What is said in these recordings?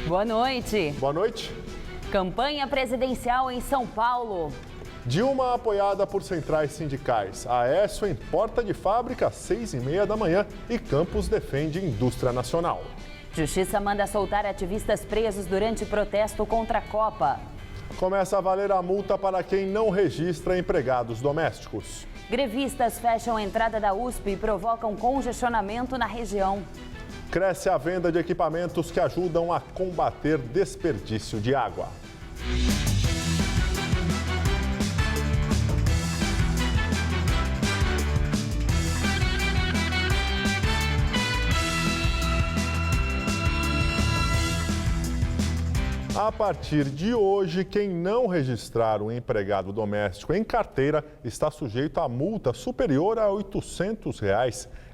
Boa noite. Boa noite. Campanha presidencial em São Paulo. Dilma apoiada por centrais sindicais. Aécio em porta de fábrica às 6h30 da manhã e Campos defende indústria nacional. Justiça manda soltar ativistas presos durante protesto contra a Copa. Começa a valer a multa para quem não registra empregados domésticos. Grevistas fecham a entrada da USP e provocam congestionamento na região. Cresce a venda de equipamentos que ajudam a combater desperdício de água. A partir de hoje, quem não registrar um empregado doméstico em carteira está sujeito a multa superior a R$ 800.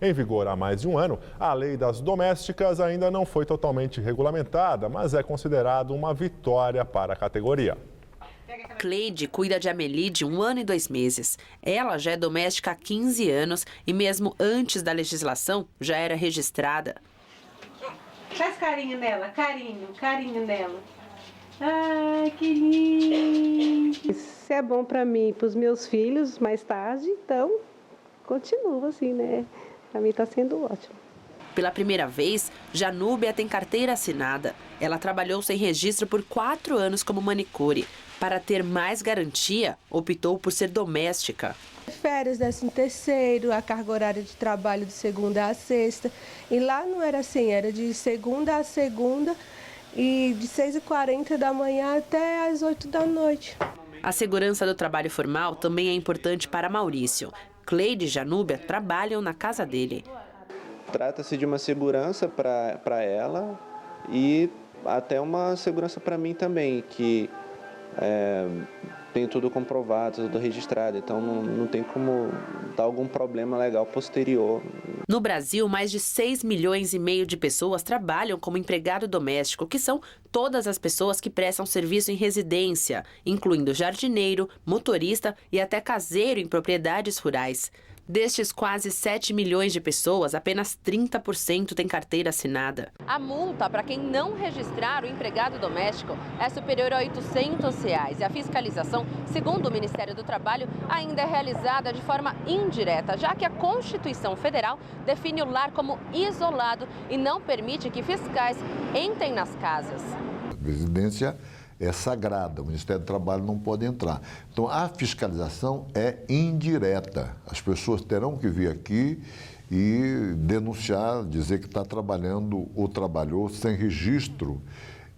Em vigor há mais de um ano, a lei das domésticas ainda não foi totalmente regulamentada, mas é considerada uma vitória para a categoria. Cleide cuida de Amelie de 1 ano e 2 meses. Ela já é doméstica há 15 anos e mesmo antes da legislação já era registrada. Faz carinho nela, carinho nela. Ai, que lindo! Isso é bom para mim e para os meus filhos mais tarde, então continua assim, né? Para mim está sendo ótimo. Pela primeira vez, Janúbia tem carteira assinada. Ela trabalhou sem registro por 4 anos como manicure. Para ter mais garantia, optou por ser doméstica. Férias, 13º, a carga horária de trabalho de segunda a sexta. E lá não era assim, era de segunda a segunda e de 6h40 da manhã até às 8 da noite. A segurança do trabalho formal também é importante para Maurício. Cleide e Janúbia trabalham na casa dele. Trata-se de uma segurança para ela e até uma segurança para mim também, que tem tudo comprovado, tudo registrado, então não tem como dar algum problema legal posterior. No Brasil, mais de 6,5 milhões de pessoas trabalham como empregado doméstico, que são todas as pessoas que prestam serviço em residência, incluindo jardineiro, motorista e até caseiro em propriedades rurais. Destes quase 7 milhões de pessoas, apenas 30% tem carteira assinada. A multa para quem não registrar o empregado doméstico é superior a R$ 800 e a fiscalização, segundo o Ministério do Trabalho, ainda é realizada de forma indireta, já que a Constituição Federal define o lar como isolado e não permite que fiscais entrem nas casas. A residência é sagrada, o Ministério do Trabalho não pode entrar. Então, a fiscalização é indireta. As pessoas terão que vir aqui e denunciar, dizer que está trabalhando ou trabalhou sem registro,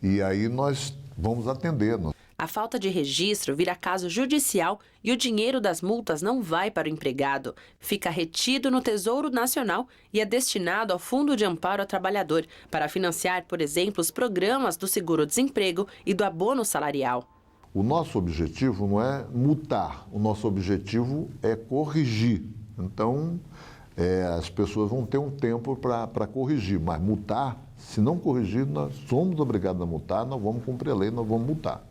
e aí nós vamos atender. A falta de registro vira caso judicial e o dinheiro das multas não vai para o empregado. Fica retido no Tesouro Nacional e é destinado ao Fundo de Amparo ao Trabalhador, para financiar, por exemplo, os programas do seguro-desemprego e do abono salarial. O nosso objetivo não é multar, o nosso objetivo é corrigir. Então, as pessoas vão ter um tempo para corrigir, mas multar, se não corrigir, nós somos obrigados a multar, nós vamos cumprir a lei, nós vamos multar.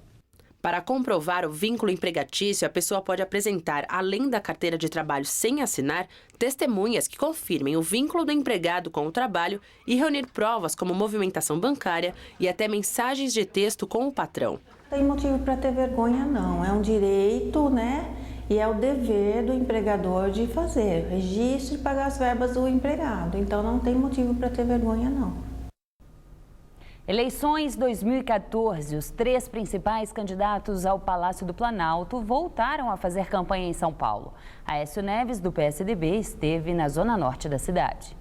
Para comprovar o vínculo empregatício, a pessoa pode apresentar, além da carteira de trabalho sem assinar, testemunhas que confirmem o vínculo do empregado com o trabalho e reunir provas como movimentação bancária e até mensagens de texto com o patrão. Não tem motivo para ter vergonha, não. É um direito, né? E é o dever do empregador de fazer registro e pagar as verbas do empregado. Então não tem motivo para ter vergonha, não. Eleições 2014, os 3 principais candidatos ao Palácio do Planalto voltaram a fazer campanha em São Paulo. Aécio Neves, do PSDB, esteve na zona norte da cidade.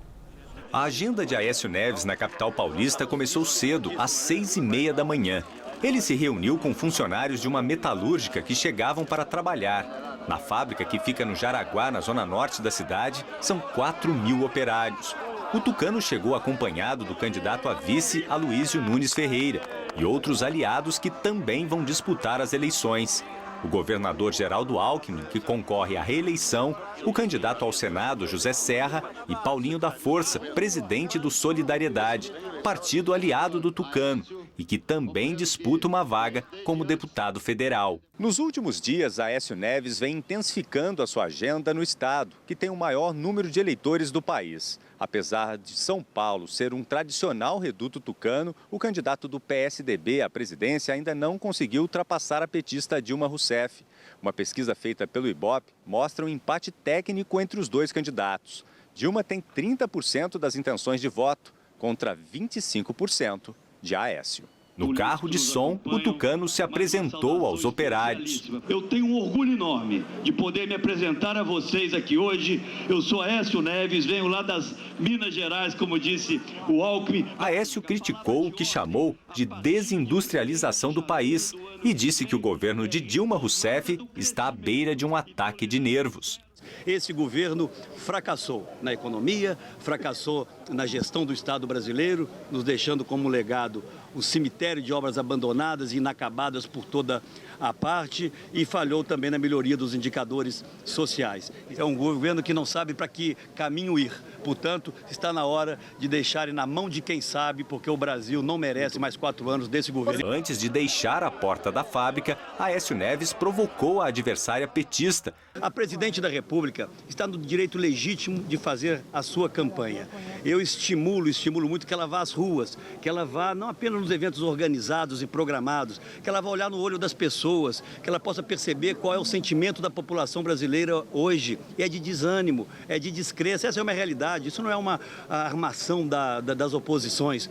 A agenda de Aécio Neves na capital paulista começou cedo, às 6h30 da manhã. Ele se reuniu com funcionários de uma metalúrgica que chegavam para trabalhar. Na fábrica, que fica no Jaraguá, na zona norte da cidade, são 4.000 operários. O tucano chegou acompanhado do candidato a vice Aloísio Nunes Ferreira e outros aliados que também vão disputar as eleições. O governador Geraldo Alckmin, que concorre à reeleição, o candidato ao Senado José Serra e Paulinho da Força, presidente do Solidariedade, partido aliado do tucano, e que também disputa uma vaga como deputado federal. Nos últimos dias, Aécio Neves vem intensificando a sua agenda no estado, que tem o maior número de eleitores do país. Apesar de São Paulo ser um tradicional reduto tucano, o candidato do PSDB à presidência ainda não conseguiu ultrapassar a petista Dilma Rousseff. Uma pesquisa feita pelo Ibope mostra um empate técnico entre os dois candidatos. Dilma tem 30% das intenções de voto, contra 25% de Aécio. No carro de som, o tucano se apresentou aos operários. Eu tenho um orgulho enorme de poder me apresentar a vocês aqui hoje. Eu sou Aécio Neves, venho lá das Minas Gerais, como disse o Alckmin. Aécio criticou o que chamou de desindustrialização do país e disse que o governo de Dilma Rousseff está à beira de um ataque de nervos. Esse governo fracassou na economia, fracassou na gestão do Estado brasileiro, nos deixando como legado o cemitério de obras abandonadas e inacabadas por toda a parte, e falhou também na melhoria dos indicadores sociais. É um governo que não sabe para que caminho ir. Portanto, está na hora de deixarem na mão de quem sabe, porque o Brasil não merece mais 4 anos desse governo. Antes de deixar a porta da fábrica, Aécio Neves provocou a adversária petista. A presidente da República está no direito legítimo de fazer a sua campanha. Eu estimulo muito que ela vá às ruas, que ela vá não apenas nos eventos organizados e programados, que ela vá olhar no olho das pessoas, que ela possa perceber qual é o sentimento da população brasileira hoje. É de desânimo, é de descrença, essa é uma realidade, isso não é uma armação das oposições.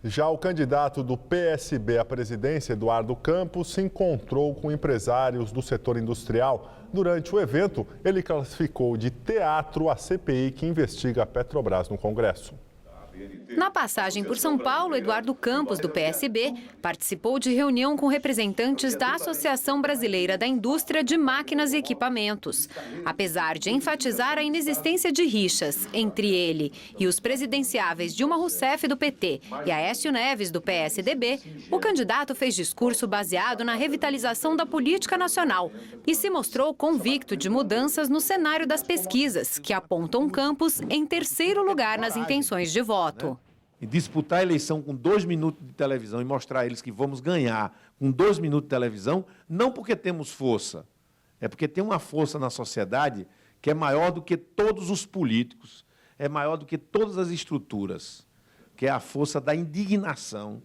Já o candidato do PSB à presidência, Eduardo Campos, se encontrou com empresários do setor industrial. Durante o evento, ele classificou de teatro a CPI que investiga a Petrobras no Congresso. Na passagem por São Paulo, Eduardo Campos, do PSB, participou de reunião com representantes da Associação Brasileira da Indústria de Máquinas e Equipamentos. Apesar de enfatizar a inexistência de rixas entre ele e os presidenciáveis Dilma Rousseff, do PT, e Aécio Neves, do PSDB, o candidato fez discurso baseado na revitalização da política nacional e se mostrou convicto de mudanças no cenário das pesquisas, que apontam Campos em terceiro lugar nas intenções de voto. E disputar a eleição com 2 minutos de televisão e mostrar a eles que vamos ganhar com 2 minutos de televisão, não porque temos força, é porque tem uma força na sociedade que é maior do que todos os políticos, é maior do que todas as estruturas, que é a força da indignação.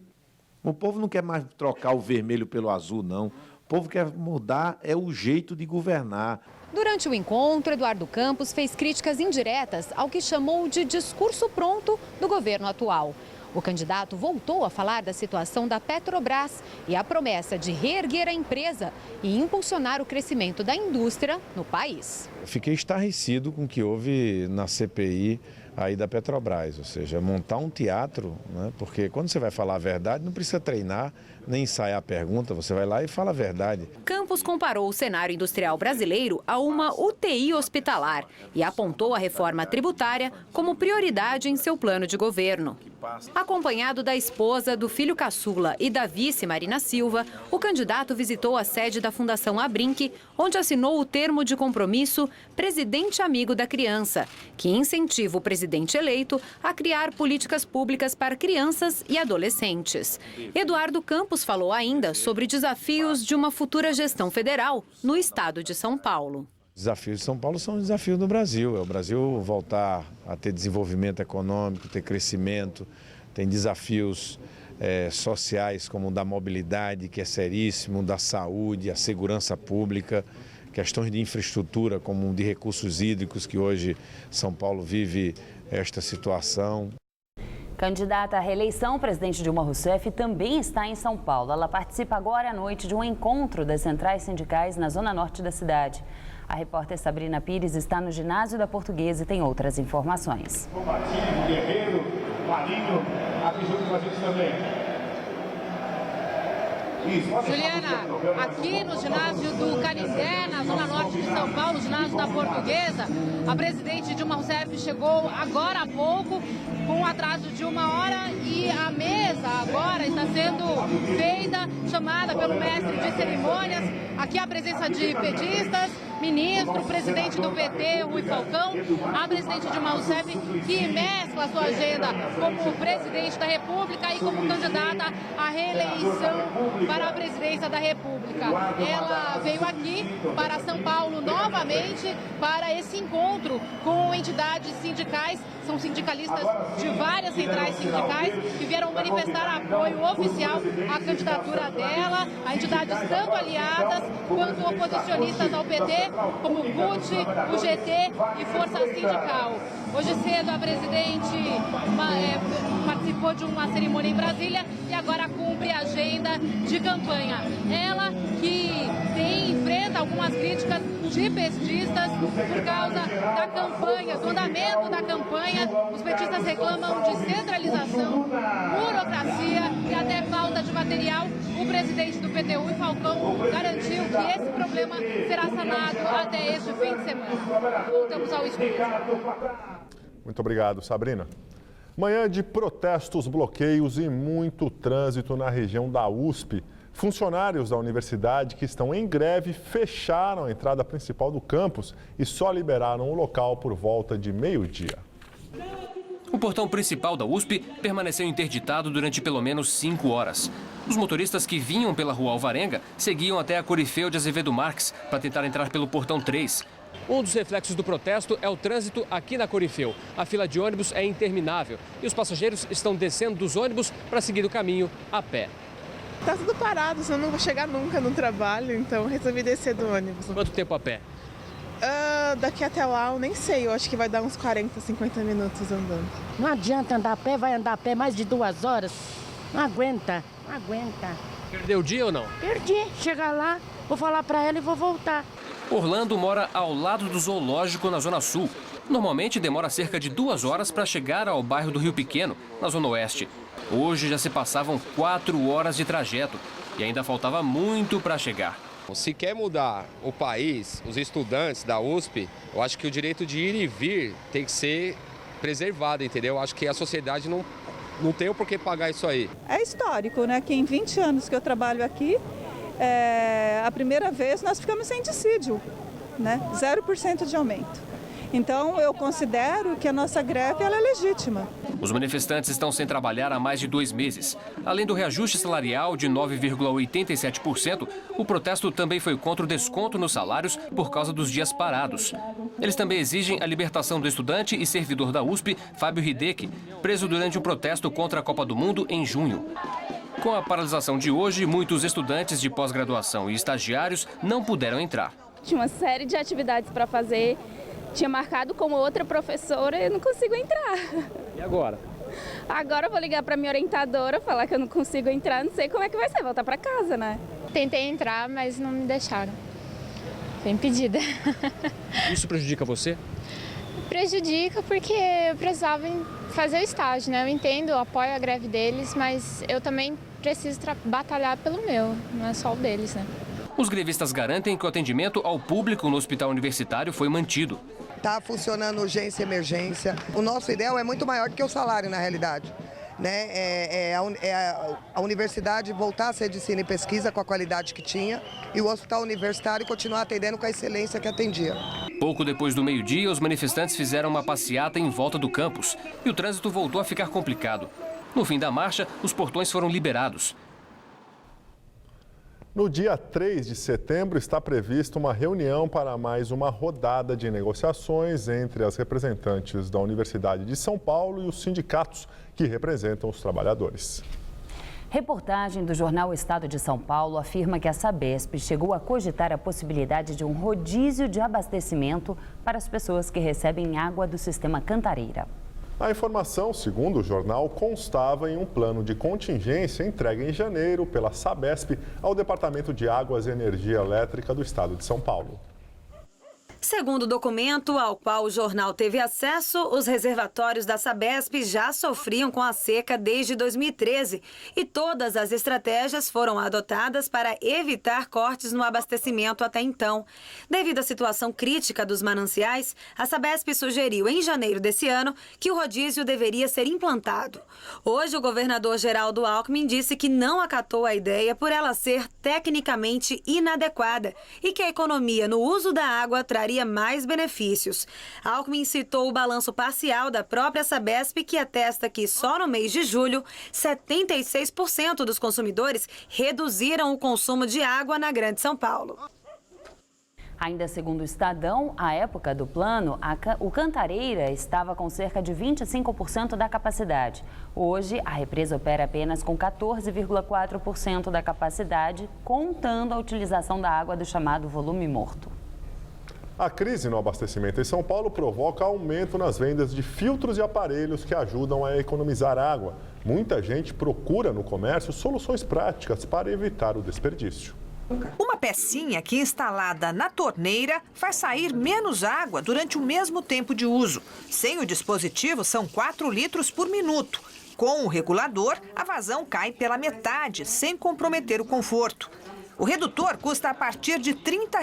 O povo não quer mais trocar o vermelho pelo azul, não. O povo quer mudar o jeito de governar. Durante o encontro, Eduardo Campos fez críticas indiretas ao que chamou de discurso pronto do governo atual. O candidato voltou a falar da situação da Petrobras e a promessa de reerguer a empresa e impulsionar o crescimento da indústria no país. Fiquei estarrecido com o que houve na CPI aí da Petrobras, ou seja, montar um teatro, né? Porque quando você vai falar a verdade, não precisa treinar, nem ensaiar a pergunta, você vai lá e fala a verdade. Campos comparou o cenário industrial brasileiro a uma UTI hospitalar e apontou a reforma tributária como prioridade em seu plano de governo. Acompanhado da esposa, do filho caçula e da vice Marina Silva, o candidato visitou a sede da Fundação Abrinq, onde assinou o termo de compromisso Presidente Amigo da Criança, que incentiva o presidente eleito a criar políticas públicas para crianças e adolescentes. Eduardo Campos falou ainda sobre desafios de uma futura gestão federal no estado de São Paulo. Os desafios de São Paulo são os desafios do Brasil. É o Brasil voltar a ter desenvolvimento econômico, ter crescimento. Tem desafios sociais como o da mobilidade, que é seríssimo, da saúde, a segurança pública, questões de infraestrutura como de recursos hídricos, que hoje São Paulo vive esta situação. Candidata à reeleição, o presidente Dilma Rousseff também está em São Paulo. Ela participa agora à noite de um encontro das centrais sindicais na zona norte da cidade. A repórter Sabrina Pires está no ginásio da Portuguesa e tem outras informações. Combativo, guerreiro, marinho, aqui junto com a gente também. Juliana, aqui no ginásio do Canindé, na zona norte de São Paulo, ginásio da Portuguesa, a presidente Dilma Rousseff chegou agora há pouco, com um atraso de 1 hora, e a mesa agora está sendo feita, chamada pelo mestre de cerimônias. Aqui a presença de petistas, ministro, o presidente do PT, Rui Falcão, a presidente Dilma Rousseff, que mescla a sua agenda como presidente da República e como candidata à reeleição para a presidência da República. Ela veio aqui para São Paulo novamente para esse encontro com entidades sindicais, são sindicalistas de várias centrais sindicais que vieram manifestar apoio oficial à candidatura dela, a entidades tanto aliadas quanto oposicionistas ao PT, como o CUT, o GT e Força Sindical. Hoje cedo a presidente participou de uma cerimônia em Brasília e agora cumpre a agenda de campanha. Ela que enfrenta algumas críticas de petistas por causa da campanha, do andamento da campanha. Os petistas reclamam de centralização, burocracia e até falta de material. O presidente do PT, Rui Falcão, garantiu que esse problema será sanado até este fim de semana. Voltamos ao estúdio. Muito obrigado, Sabrina. Manhã de protestos, bloqueios e muito trânsito na região da USP. Funcionários da universidade que estão em greve fecharam a entrada principal do campus e só liberaram o local por volta de meio-dia. O portão principal da USP permaneceu interditado durante pelo menos 5 horas. Os motoristas que vinham pela rua Alvarenga seguiam até a Corifeu de Azevedo Marques para tentar entrar pelo portão 3. Um dos reflexos do protesto é o trânsito aqui na Corifeu. A fila de ônibus é interminável e os passageiros estão descendo dos ônibus para seguir o caminho a pé. Tá tudo parado, senão eu não vou chegar nunca no trabalho, então resolvi descer do ônibus. Quanto tempo a pé? Daqui até lá eu nem sei, eu acho que vai dar uns 40, 50 minutos andando. Não adianta andar a pé, vai andar a pé mais de 2 horas. Não aguenta, não aguenta. Perdeu o dia ou não? Perdi, chegar lá, vou falar pra ela e vou voltar. Orlando mora ao lado do zoológico na Zona Sul. Normalmente demora cerca de 2 horas para chegar ao bairro do Rio Pequeno, na Zona Oeste. Hoje já se passavam 4 horas de trajeto e ainda faltava muito para chegar. Se quer mudar o país, os estudantes da USP, eu acho que o direito de ir e vir tem que ser preservado, entendeu? Eu acho que a sociedade não tem o porquê pagar isso aí. É histórico, né? Que em 20 anos que eu trabalho aqui, a primeira vez nós ficamos sem dissídio, né? 0% de aumento. Então, eu considero que a nossa greve ela é legítima. Os manifestantes estão sem trabalhar há mais de 2 meses. Além do reajuste salarial de 9,87%, o protesto também foi contra o desconto nos salários por causa dos dias parados. Eles também exigem a libertação do estudante e servidor da USP, Fábio Hideki, preso durante um protesto contra a Copa do Mundo em junho. Com a paralisação de hoje, muitos estudantes de pós-graduação e estagiários não puderam entrar. Tinha uma série de atividades para fazer. Tinha marcado com outra professora e eu não consigo entrar. E agora? Agora eu vou ligar para minha orientadora, falar que eu não consigo entrar, não sei como é que vai ser, voltar para casa, né? Tentei entrar, mas não me deixaram. Fui impedida. Isso prejudica você? Prejudica porque eu precisava fazer o estágio, né? Eu entendo, eu apoio a greve deles, mas eu também preciso batalhar pelo meu, não é só o deles, né? Os grevistas garantem que o atendimento ao público no hospital universitário foi mantido. Está funcionando urgência e emergência. O nosso ideal é muito maior do que o salário, na realidade. Né? A universidade voltar a ser de ensino e pesquisa com a qualidade que tinha e o hospital universitário continuar atendendo com a excelência que atendia. Pouco depois do meio-dia, os manifestantes fizeram uma passeata em volta do campus e o trânsito voltou a ficar complicado. No fim da marcha, os portões foram liberados. No dia 3 de setembro está prevista uma reunião para mais uma rodada de negociações entre as representantes da Universidade de São Paulo e os sindicatos que representam os trabalhadores. Reportagem do jornal Estado de São Paulo afirma que a Sabesp chegou a cogitar a possibilidade de um rodízio de abastecimento para as pessoas que recebem água do sistema Cantareira. A informação, segundo o jornal, constava em um plano de contingência entregue em janeiro pela Sabesp ao Departamento de Águas e Energia Elétrica do Estado de São Paulo. Segundo o documento ao qual o jornal teve acesso, os reservatórios da Sabesp já sofriam com a seca desde 2013 e todas as estratégias foram adotadas para evitar cortes no abastecimento até então. Devido à situação crítica dos mananciais, a Sabesp sugeriu em janeiro desse ano que o rodízio deveria ser implantado. Hoje, o governador Geraldo Alckmin disse que não acatou a ideia por ela ser tecnicamente inadequada e que a economia no uso da água traria mais benefícios. Alckmin citou o balanço parcial da própria Sabesp, que atesta que só no mês de julho, 76% dos consumidores reduziram o consumo de água na Grande São Paulo. Ainda segundo o Estadão, à época do plano, o Cantareira estava com cerca de 25% da capacidade. Hoje, a represa opera apenas com 14,4% da capacidade, contando a utilização da água do chamado volume morto. A crise no abastecimento em São Paulo provoca aumento nas vendas de filtros e aparelhos que ajudam a economizar água. Muita gente procura no comércio soluções práticas para evitar o desperdício. Uma pecinha que, instalada na torneira, faz sair menos água durante o mesmo tempo de uso. Sem o dispositivo, são 4 litros por minuto. Com o regulador, a vazão cai pela metade, sem comprometer o conforto. O redutor custa a partir de R$ 30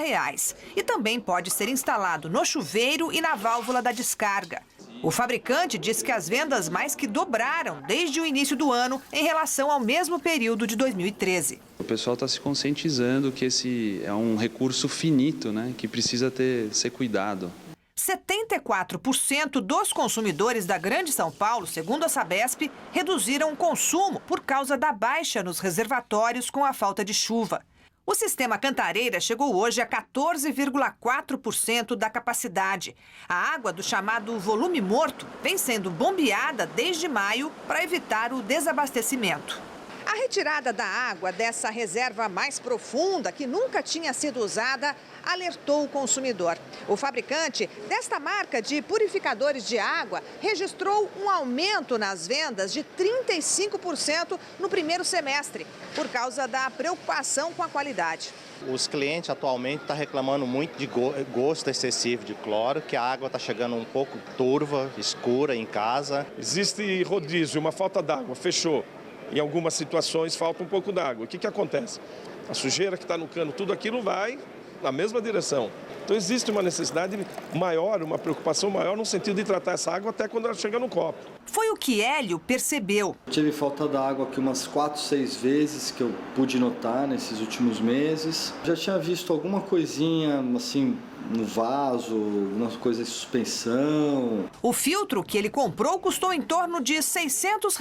e também pode ser instalado no chuveiro e na válvula da descarga. O fabricante diz que as vendas mais que dobraram desde o início do ano em relação ao mesmo período de 2013. O pessoal está se conscientizando que esse é um recurso finito, né, que precisa ser cuidado. 74% dos consumidores da Grande São Paulo, segundo a Sabesp, reduziram o consumo por causa da baixa nos reservatórios com a falta de chuva. O sistema Cantareira chegou hoje a 14,4% da capacidade. A água do chamado volume morto vem sendo bombeada desde maio para evitar o desabastecimento. A retirada da água dessa reserva mais profunda, que nunca tinha sido usada, alertou o consumidor. O fabricante desta marca de purificadores de água registrou um aumento nas vendas de 35% no primeiro semestre, por causa da preocupação com a qualidade. Os clientes atualmente estão reclamando muito de gosto excessivo de cloro, que a água está chegando um pouco turva, escura em casa. Existe rodízio, uma falta d'água, fechou. Em algumas situações falta um pouco d'água. O que acontece? A sujeira que está no cano, tudo aquilo vai na mesma direção. Então existe uma necessidade maior, uma preocupação maior no sentido de tratar essa água até quando ela chega no copo. Foi o que Hélio percebeu. Tive falta d'água aqui umas 4, 6 vezes que eu pude notar nesses últimos meses. Já tinha visto alguma coisinha assim no vaso, uma coisa de suspensão. O filtro que ele comprou custou em torno de R$ 600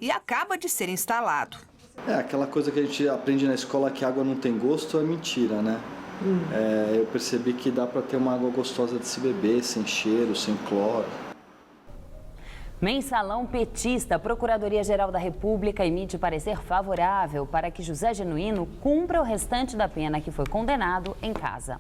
e acaba de ser instalado. Aquela coisa que a gente aprende na escola que água não tem gosto é mentira, né? Eu percebi que dá para ter uma água gostosa de se beber, sem cheiro, sem cloro. Mensalão petista. A Procuradoria-Geral da República emite parecer favorável para que José Genuíno cumpra o restante da pena que foi condenado em casa.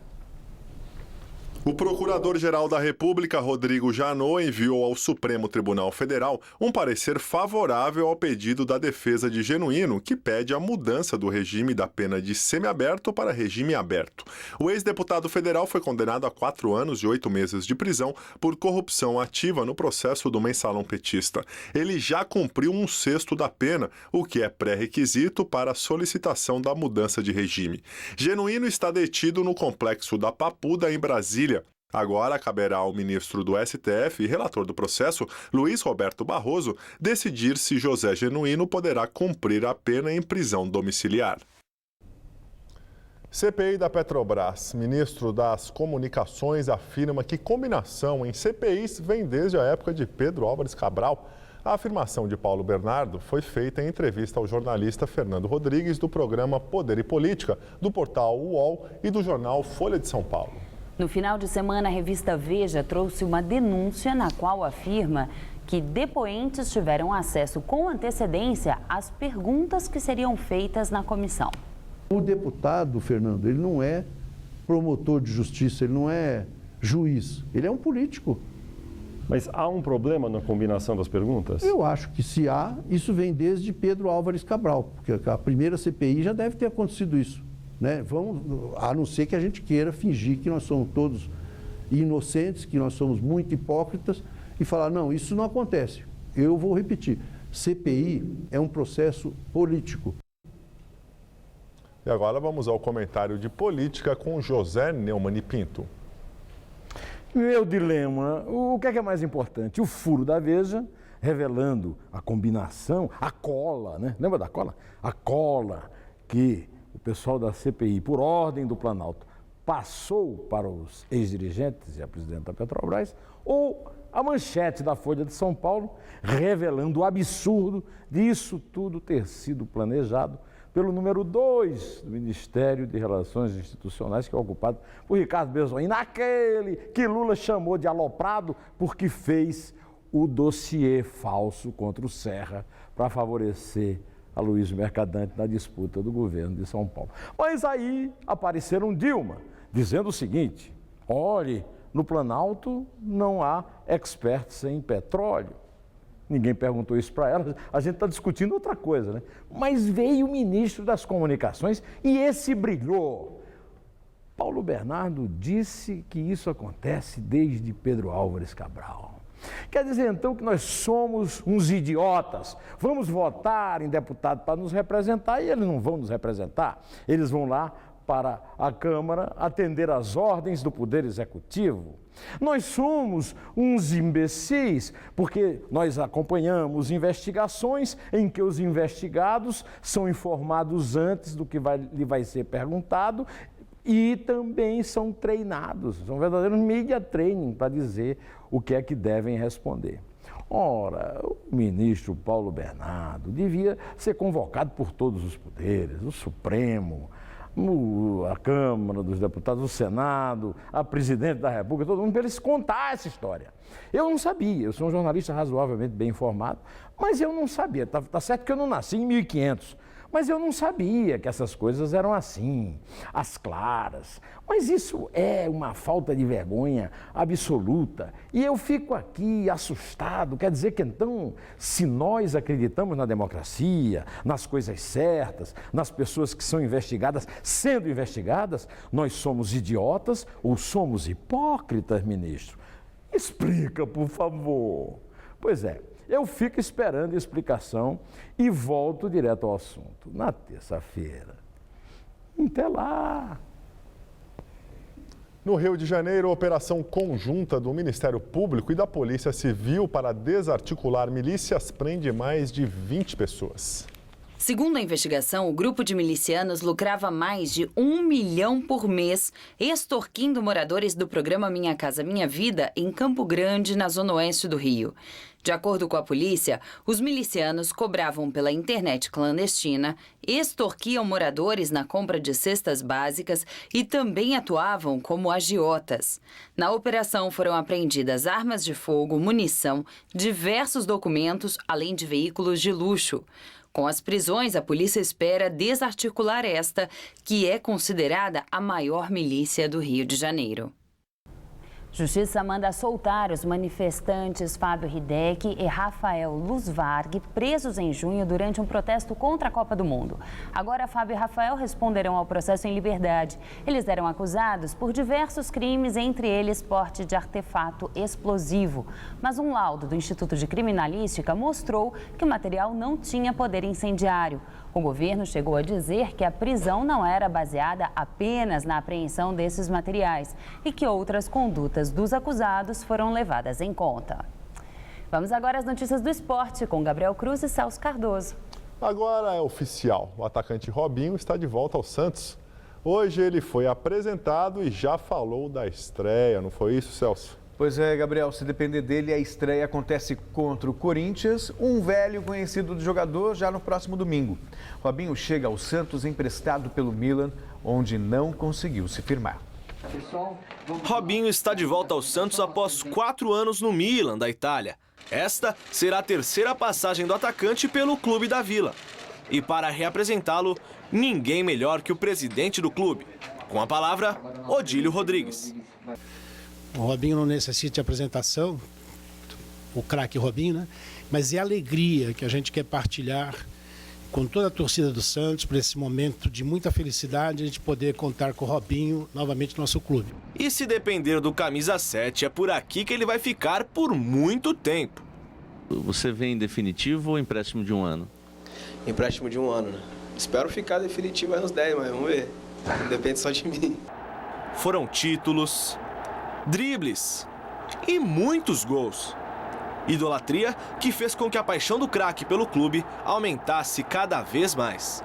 O Procurador-Geral da República, Rodrigo Janot, enviou ao Supremo Tribunal Federal um parecer favorável ao pedido da defesa de Genuíno, que pede a mudança do regime da pena de semiaberto para regime aberto. O ex-deputado federal foi condenado a 4 anos e 8 meses de prisão por corrupção ativa no processo do mensalão petista. Ele já cumpriu 1/6 da pena, o que é pré-requisito para a solicitação da mudança de regime. Genuíno está detido no complexo da Papuda, em Brasília. Agora caberá ao ministro do STF e relator do processo, Luiz Roberto Barroso, decidir se José Genuíno poderá cumprir a pena em prisão domiciliar. CPI da Petrobras. Ministro das Comunicações afirma que combinação em CPIs vem desde a época de Pedro Álvares Cabral. A afirmação de Paulo Bernardo foi feita em entrevista ao jornalista Fernando Rodrigues do programa Poder e Política, do portal UOL e do jornal Folha de São Paulo. No final de semana, a revista Veja trouxe uma denúncia na qual afirma que depoentes tiveram acesso com antecedência às perguntas que seriam feitas na comissão. O deputado, Fernando, ele não é promotor de justiça, ele não é juiz, ele é um político. Mas há um problema na combinação das perguntas? Eu acho que se há, isso vem desde Pedro Álvares Cabral, porque a primeira CPI já deve ter acontecido isso. Né? A não ser que a gente queira fingir que nós somos todos inocentes, que nós somos muito hipócritas, e falar, não, isso não acontece. Eu vou repetir, CPI é um processo político. E agora vamos ao comentário de política com José Neumann e Pinto. Meu dilema, o que é mais importante? O furo da Veja, revelando a combinação, a cola, né? Lembra da cola? A cola que o pessoal da CPI, por ordem do Planalto, passou para os ex-dirigentes e a presidente da Petrobras, ou a manchete da Folha de São Paulo, revelando o absurdo disso tudo ter sido planejado pelo número 2 do Ministério de Relações Institucionais, que é ocupado por Ricardo Bezzoin, naquele que Lula chamou de aloprado, porque fez o dossiê falso contra o Serra para favorecer a Luiz Mercadante na disputa do governo de São Paulo. Mas aí apareceram Dilma, dizendo o seguinte, olhe, no Planalto não há experts em petróleo. Ninguém perguntou isso para ela, a gente está discutindo outra coisa, né? Mas veio o ministro das Comunicações e esse brilhou. Paulo Bernardo disse que isso acontece desde Pedro Álvares Cabral. Quer dizer, então, que nós somos uns idiotas, vamos votar em deputado para nos representar e eles não vão nos representar, eles vão lá para a Câmara atender às ordens do Poder Executivo. Nós somos uns imbecis, porque nós acompanhamos investigações em que os investigados são informados antes do que lhe vai ser perguntado e também são treinados, são verdadeiros media training para dizer o que é que devem responder. Ora, o ministro Paulo Bernardo devia ser convocado por todos os poderes, o Supremo, a Câmara dos Deputados, o Senado, a Presidente da República, todo mundo, para eles contar essa história. Eu não sabia, eu sou um jornalista razoavelmente bem informado, mas eu não sabia, tá certo que eu não nasci em 1500, mas eu não sabia que essas coisas eram assim, às claras. Mas isso é uma falta de vergonha absoluta. E eu fico aqui assustado. Quer dizer que então, se nós acreditamos na democracia, nas coisas certas, nas pessoas que são investigadas, sendo investigadas, nós somos idiotas ou somos hipócritas, ministro? Explica, por favor. Pois é. Eu fico esperando a explicação e volto direto ao assunto, na terça-feira. Até lá! No Rio de Janeiro, a operação conjunta do Ministério Público e da Polícia Civil para desarticular milícias prende mais de 20 pessoas. Segundo a investigação, o grupo de milicianos lucrava mais de 1 milhão por mês, extorquindo moradores do programa Minha Casa Minha Vida em Campo Grande, na zona oeste do Rio. De acordo com a polícia, os milicianos cobravam pela internet clandestina, extorquiam moradores na compra de cestas básicas e também atuavam como agiotas. Na operação foram apreendidas armas de fogo, munição, diversos documentos, além de veículos de luxo. Com as prisões, a polícia espera desarticular esta, que é considerada a maior milícia do Rio de Janeiro. Justiça manda soltar os manifestantes Fábio Hideki e Rafael Luzvarg, presos em junho durante um protesto contra a Copa do Mundo. Agora, Fábio e Rafael responderão ao processo em liberdade. Eles eram acusados por diversos crimes, entre eles porte de artefato explosivo. Mas um laudo do Instituto de Criminalística mostrou que o material não tinha poder incendiário. O governo chegou a dizer que a prisão não era baseada apenas na apreensão desses materiais e que outras condutas dos acusados foram levadas em conta. Vamos agora às notícias do esporte com Gabriel Cruz e Celso Cardoso. Agora é oficial, o atacante Robinho está de volta ao Santos. Hoje ele foi apresentado e já falou da estreia, não foi isso, Celso? Pois é, Gabriel, se depender dele, a estreia acontece contra o Corinthians, um velho conhecido do jogador, já no próximo domingo. Robinho chega ao Santos emprestado pelo Milan, onde não conseguiu se firmar. Robinho está de volta ao Santos após 4 anos no Milan, da Itália. Esta será a terceira passagem do atacante pelo clube da Vila. E para reapresentá-lo, ninguém melhor que o presidente do clube. Com a palavra, Odílio Rodrigues. O Robinho não necessita de apresentação, o craque Robinho, né? Mas é a alegria que a gente quer partilhar com toda a torcida do Santos, por esse momento de muita felicidade, a gente poder contar com o Robinho novamente no nosso clube. E se depender do camisa 7, é por aqui que ele vai ficar por muito tempo. Você vê em definitivo ou empréstimo de 1 ano? Empréstimo de 1 ano, né? Espero ficar definitivo aí nos 10, mas vamos ver. Não depende só de mim. Foram títulos, dribles e muitos gols. Idolatria que fez com que a paixão do craque pelo clube aumentasse cada vez mais.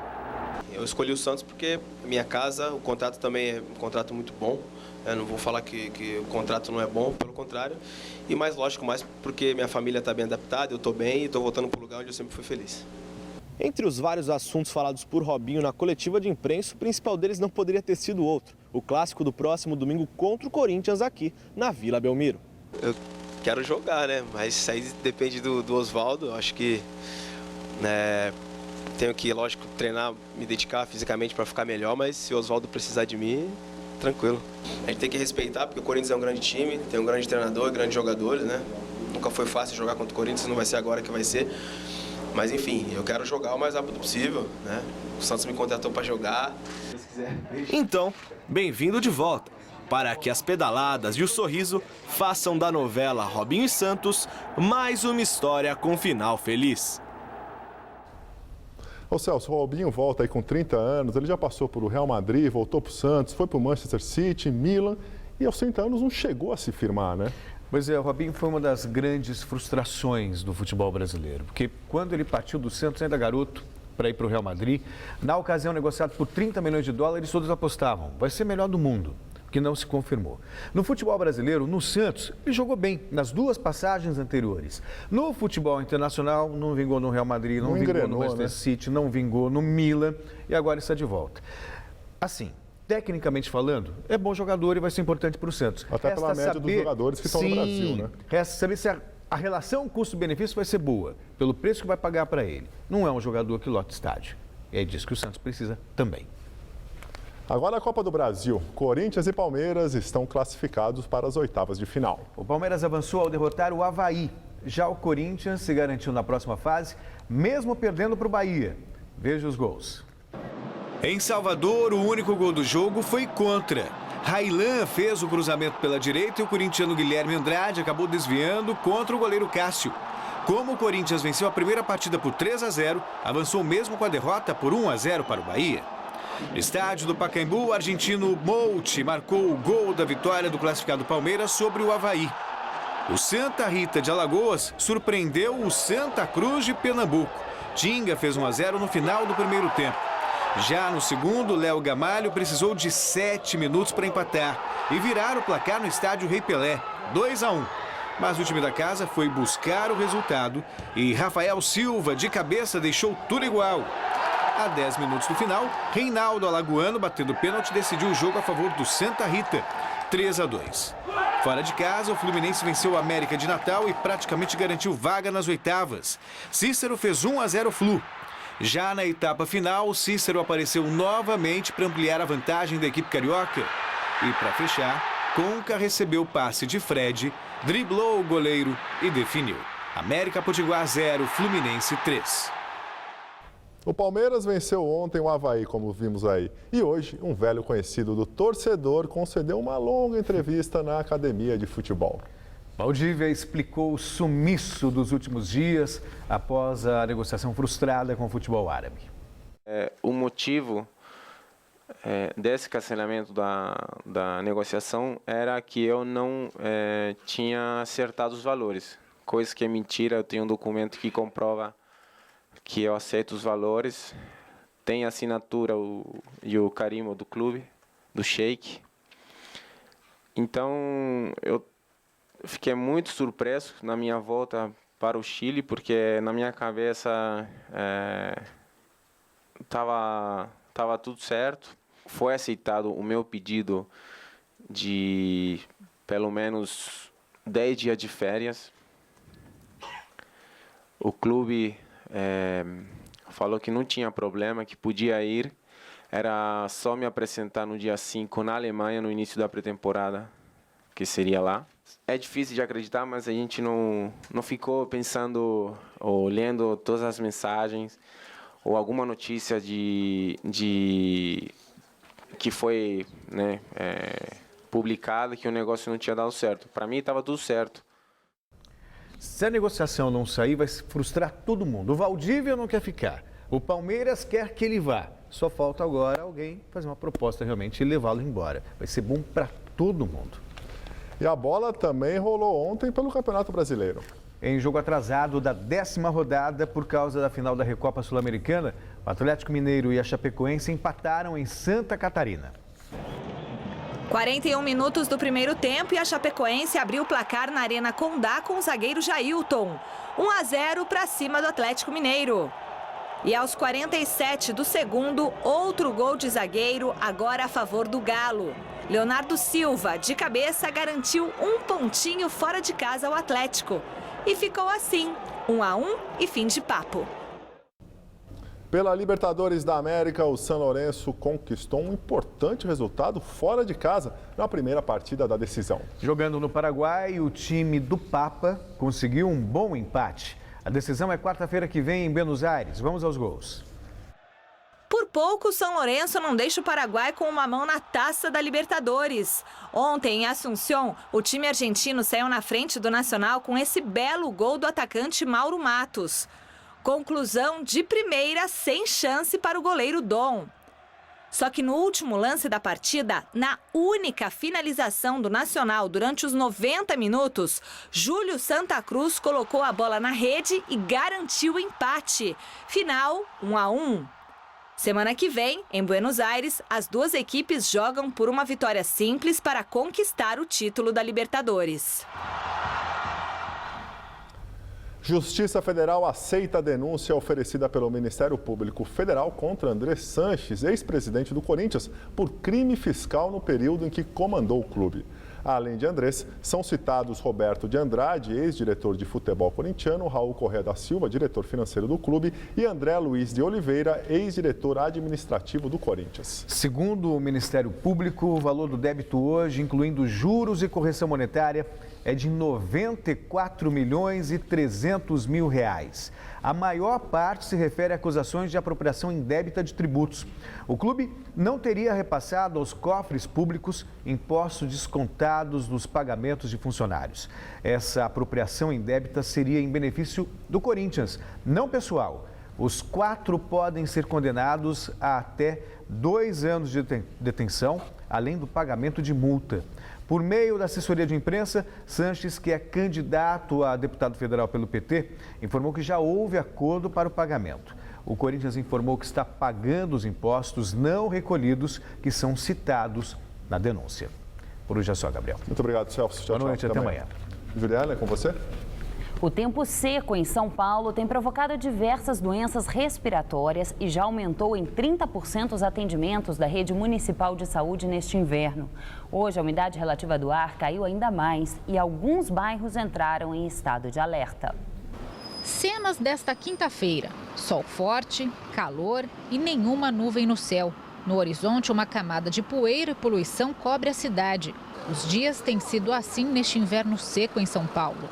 Eu escolhi o Santos porque minha casa, o contrato também é um contrato muito bom. Eu não vou falar que o contrato não é bom, pelo contrário. E mais lógico, mais porque minha família está bem adaptada, eu estou bem e estou voltando para o lugar onde eu sempre fui feliz. Entre os vários assuntos falados por Robinho na coletiva de imprensa, o principal deles não poderia ter sido outro. O clássico do próximo domingo contra o Corinthians aqui na Vila Belmiro. Eu quero jogar, né? Mas isso aí depende do Oswaldo. Eu acho que tenho que, lógico, treinar, me dedicar fisicamente para ficar melhor, mas se o Oswaldo precisar de mim, tranquilo. A gente tem que respeitar, porque o Corinthians é um grande time, tem um grande treinador, grandes jogadores, né? Nunca foi fácil jogar contra o Corinthians, não vai ser agora que vai ser. Mas enfim, eu quero jogar o mais rápido possível, né? O Santos me contratou para jogar. Então, bem-vindo de volta, para que as pedaladas e o sorriso façam da novela Robinho e Santos mais uma história com final feliz. Ô Celso, o Robinho volta aí com 30 anos, ele já passou por o Real Madrid, voltou para o Santos, foi para o Manchester City, Milan, e aos 30 anos não chegou a se firmar, né? Pois é, o Robinho foi uma das grandes frustrações do futebol brasileiro, porque quando ele partiu do Santos, ainda garoto, para ir para o Real Madrid, na ocasião negociado por 30 milhões de dólares, todos apostavam, vai ser melhor do mundo, que não se confirmou. No futebol brasileiro, no Santos, ele jogou bem nas 2 passagens anteriores. No futebol internacional, não vingou no Real Madrid, não vingou no Manchester City, não vingou no Milan e agora está de volta. Assim, tecnicamente falando, é bom jogador e vai ser importante para o Santos. Até pela média dos jogadores que estão no Brasil, né? Resta saber se a relação custo-benefício vai ser boa, pelo preço que vai pagar para ele. Não é um jogador que lota estádio. E é disso que o Santos precisa também. Agora a Copa do Brasil. Corinthians e Palmeiras estão classificados para as oitavas de final. O Palmeiras avançou ao derrotar o Avaí. Já o Corinthians se garantiu na próxima fase, mesmo perdendo para o Bahia. Veja os gols. Em Salvador, o único gol do jogo foi contra. Railan fez o cruzamento pela direita e o corintiano Guilherme Andrade acabou desviando contra o goleiro Cássio. Como o Corinthians venceu a primeira partida por 3-0, avançou mesmo com a derrota por 1-0 para o Bahia. No estádio do Pacaembu, o argentino Mouti marcou o gol da vitória do classificado Palmeiras sobre o Avaí. O Santa Rita de Alagoas surpreendeu o Santa Cruz de Pernambuco. Tinga fez 1-0 no final do primeiro tempo. Já no segundo, Léo Gamalho precisou de 7 minutos para empatar e virar o placar no estádio Rei Pelé, 2-1. Mas o time da casa foi buscar o resultado e Rafael Silva, de cabeça, deixou tudo igual. A 10 minutos do final, Reinaldo Alagoano, batendo pênalti, decidiu o jogo a favor do Santa Rita, 3-2. Fora de casa, o Fluminense venceu o América de Natal e praticamente garantiu vaga nas oitavas. Cícero fez 1-0 Flu. Já na etapa final, Cícero apareceu novamente para ampliar a vantagem da equipe carioca. E para fechar, Conca recebeu o passe de Fred, driblou o goleiro e definiu. América Potiguar 0, Fluminense 3. O Palmeiras venceu ontem o Avaí, como vimos aí. E hoje, um velho conhecido do torcedor concedeu uma longa entrevista na academia de futebol. Valdívia explicou o sumiço dos últimos dias após a negociação frustrada com o futebol árabe. O motivo desse cancelamento da negociação era que eu não tinha acertado os valores. Coisa que é mentira, eu tenho um documento que comprova que eu aceito os valores. Tem a assinatura e o carimbo do clube, do Sheik. Então, eu fiquei muito surpreso na minha volta para o Chile, porque na minha cabeça tava tudo certo. Foi aceitado o meu pedido de pelo menos 10 dias de férias. O clube falou que não tinha problema, que podia ir. Era só me apresentar no dia 5 na Alemanha, no início da pré-temporada, que seria lá. É difícil de acreditar, mas a gente não ficou pensando ou lendo todas as mensagens. ou alguma notícia que foi, né, publicada que o negócio não tinha dado certo. Para mim estava tudo certo. Se a negociação não sair, vai frustrar todo mundo. O Valdívia não quer ficar. O Palmeiras quer que ele vá. Só falta agora alguém fazer uma proposta realmente e levá-lo embora. Vai ser bom para todo mundo. E a bola também rolou ontem pelo Campeonato Brasileiro. Em jogo atrasado da 10ª rodada, por causa da final da Recopa Sul-Americana, o Atlético Mineiro e a Chapecoense empataram em Santa Catarina. 41 minutos do primeiro tempo e a Chapecoense abriu o placar na Arena Condá com o zagueiro Jailton. 1-0 para cima do Atlético Mineiro. E aos 47 do segundo, outro gol de zagueiro, agora a favor do Galo. Leonardo Silva, de cabeça, garantiu um pontinho fora de casa ao Atlético. E ficou assim, 1-1 e fim de papo. Pela Libertadores da América, o São Lourenço conquistou um importante resultado fora de casa na primeira partida da decisão. Jogando no Paraguai, o time do Papa conseguiu um bom empate. A decisão é quarta-feira que vem em Buenos Aires. Vamos aos gols. Por pouco, o São Lourenço não deixa o Paraguai com uma mão na taça da Libertadores. Ontem, em Assunção, o time argentino saiu na frente do Nacional com esse belo gol do atacante Mauro Matos. Conclusão de primeira, sem chance para o goleiro Dom. Só que no último lance da partida, na única finalização do Nacional durante os 90 minutos, Júlio Santa Cruz colocou a bola na rede e garantiu o empate. Final 1-1. Semana que vem, em Buenos Aires, as duas equipes jogam por uma vitória simples para conquistar o título da Libertadores. Justiça Federal aceita a denúncia oferecida pelo Ministério Público Federal contra André Sanches, ex-presidente do Corinthians, por crime fiscal no período em que comandou o clube. Além de Andrés, são citados Roberto de Andrade, ex-diretor de futebol corintiano, Raul Correa da Silva, diretor financeiro do clube, e André Luiz de Oliveira, ex-diretor administrativo do Corinthians. Segundo o Ministério Público, o valor do débito hoje, incluindo juros e correção monetária, é de R$ 94.300.000. A maior parte se refere a acusações de apropriação indébita de tributos. O clube não teria repassado aos cofres públicos impostos descontados dos pagamentos de funcionários. Essa apropriação indébita seria em benefício do Corinthians, não pessoal. Os 4 podem ser condenados a até 2 anos de detenção, além do pagamento de multa. Por meio da assessoria de imprensa, Sanches, que é candidato a deputado federal pelo PT, informou que já houve acordo para o pagamento. O Corinthians informou que está pagando os impostos não recolhidos que são citados na denúncia. Por hoje é só, Gabriel. Muito obrigado, Celso. Boa noite, até amanhã. Juliana, é com você? O tempo seco em São Paulo tem provocado diversas doenças respiratórias e já aumentou em 30% os atendimentos da rede municipal de saúde neste inverno. Hoje, a umidade relativa do ar caiu ainda mais e alguns bairros entraram em estado de alerta. Cenas desta quinta-feira. Sol forte, calor e nenhuma nuvem no céu. No horizonte, uma camada de poeira e poluição cobre a cidade. Os dias têm sido assim neste inverno seco em São Paulo.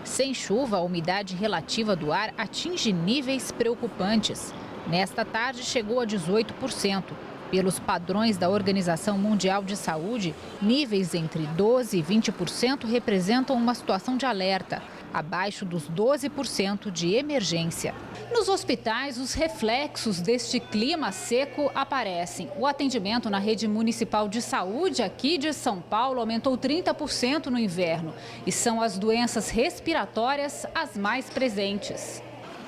Sem chuva, a umidade relativa do ar atinge níveis preocupantes. Nesta tarde, chegou a 18%. Pelos padrões da Organização Mundial de Saúde, níveis entre 12% e 20% representam uma situação de alerta, abaixo dos 12% de emergência. Nos hospitais, os reflexos deste clima seco aparecem. O atendimento na rede municipal de saúde aqui de São Paulo aumentou 30% no inverno e são as doenças respiratórias as mais presentes.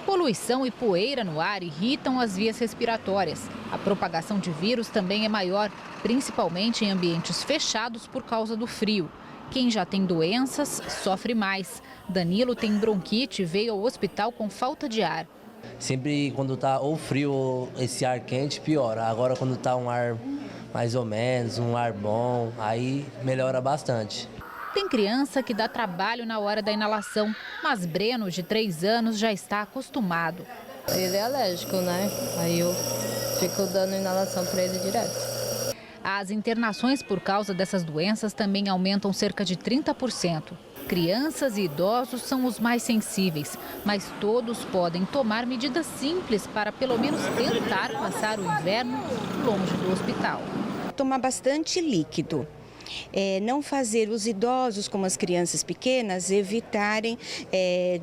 Poluição e poeira no ar irritam as vias respiratórias. A propagação de vírus também é maior, principalmente em ambientes fechados por causa do frio. Quem já tem doenças sofre mais. Danilo tem bronquite e veio ao hospital com falta de ar. Sempre quando tá ou frio ou esse ar quente, piora. Agora quando tá um ar mais ou menos, um ar bom, aí melhora bastante. Tem criança que dá trabalho na hora da inalação, mas Breno, de 3 anos, já está acostumado. Ele é alérgico, né? Aí eu fico dando inalação para ele direto. As internações por causa dessas doenças também aumentam cerca de 30%. Crianças e idosos são os mais sensíveis, mas todos podem tomar medidas simples para pelo menos tentar passar o inverno longe do hospital. Tomar bastante líquido. Não fazer os idosos, como as crianças pequenas, evitarem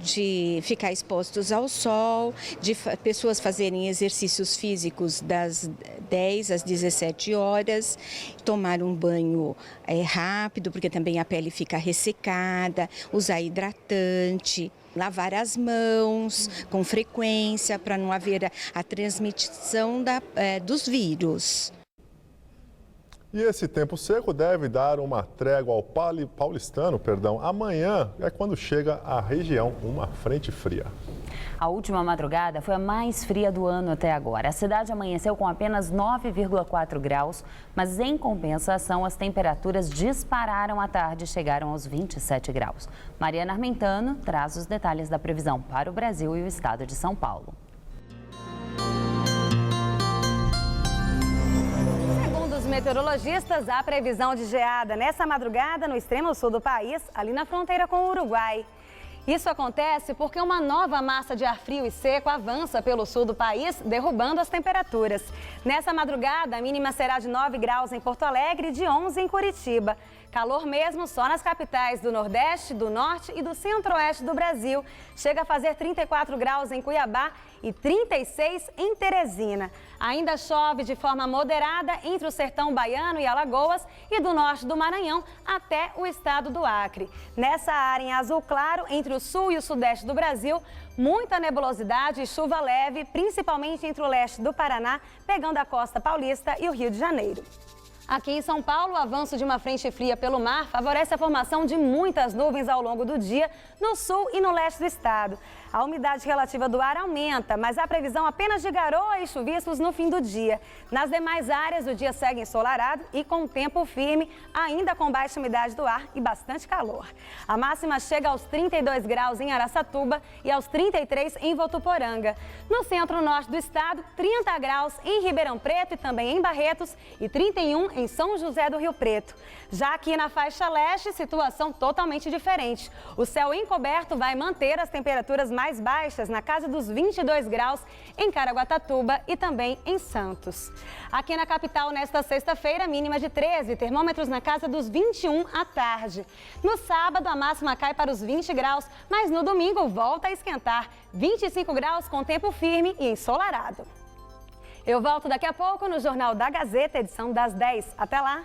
de ficar expostos ao sol, de pessoas fazerem exercícios físicos das 10 às 17 horas, tomar um banho rápido, porque também a pele fica ressecada, usar hidratante. Lavar as mãos com frequência para não haver a transmissão dos vírus. E esse tempo seco deve dar uma trégua ao paulistano. Amanhã é quando chega à região uma frente fria. A última madrugada foi a mais fria do ano até agora. A cidade amanheceu com apenas 9,4 graus, mas em compensação as temperaturas dispararam à tarde e chegaram aos 27 graus. Mariana Armentano traz os detalhes da previsão para o Brasil e o estado de São Paulo. Meteorologistas, há previsão de geada nessa madrugada no extremo sul do país, ali na fronteira com o Uruguai. Isso acontece porque uma nova massa de ar frio e seco avança pelo sul do país, derrubando as temperaturas. Nessa madrugada, a mínima será de 9 graus em Porto Alegre e de 11 em Curitiba. Calor mesmo só nas capitais do Nordeste, do Norte e do Centro-Oeste do Brasil. Chega a fazer 34 graus em Cuiabá e 36 em Teresina. Ainda chove de forma moderada entre o sertão baiano e Alagoas e do norte do Maranhão até o estado do Acre. Nessa área em azul claro, entre o sul e o sudeste do Brasil, muita nebulosidade e chuva leve, principalmente entre o leste do Paraná, pegando a costa paulista e o Rio de Janeiro. Aqui em São Paulo, o avanço de uma frente fria pelo mar favorece a formação de muitas nuvens ao longo do dia no sul e no leste do estado. A umidade relativa do ar aumenta, mas há previsão apenas de garoa e chuviscos no fim do dia. Nas demais áreas, o dia segue ensolarado e com tempo firme, ainda com baixa umidade do ar e bastante calor. A máxima chega aos 32 graus em Araçatuba e aos 33 em Votuporanga. No centro-norte do estado, 30 graus em Ribeirão Preto e também em Barretos e 31 em São José do Rio Preto. Já aqui na faixa leste, situação totalmente diferente. O céu encoberto vai manter as temperaturas mais baixas, na casa dos 22 graus em Caraguatatuba e também em Santos. Aqui na capital, nesta sexta-feira, mínima de 13, termômetros na casa dos 21 à tarde. No sábado, a máxima cai para os 20 graus, mas no domingo volta a esquentar, 25 graus com tempo firme e ensolarado. Eu volto daqui a pouco no Jornal da Gazeta, edição das 10. Até lá!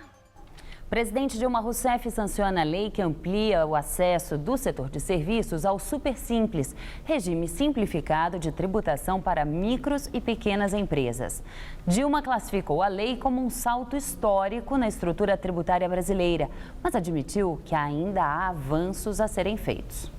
O presidente Dilma Rousseff sanciona a lei que amplia o acesso do setor de serviços ao Super Simples, regime simplificado de tributação para micros e pequenas empresas. Dilma classificou a lei como um salto histórico na estrutura tributária brasileira, mas admitiu que ainda há avanços a serem feitos.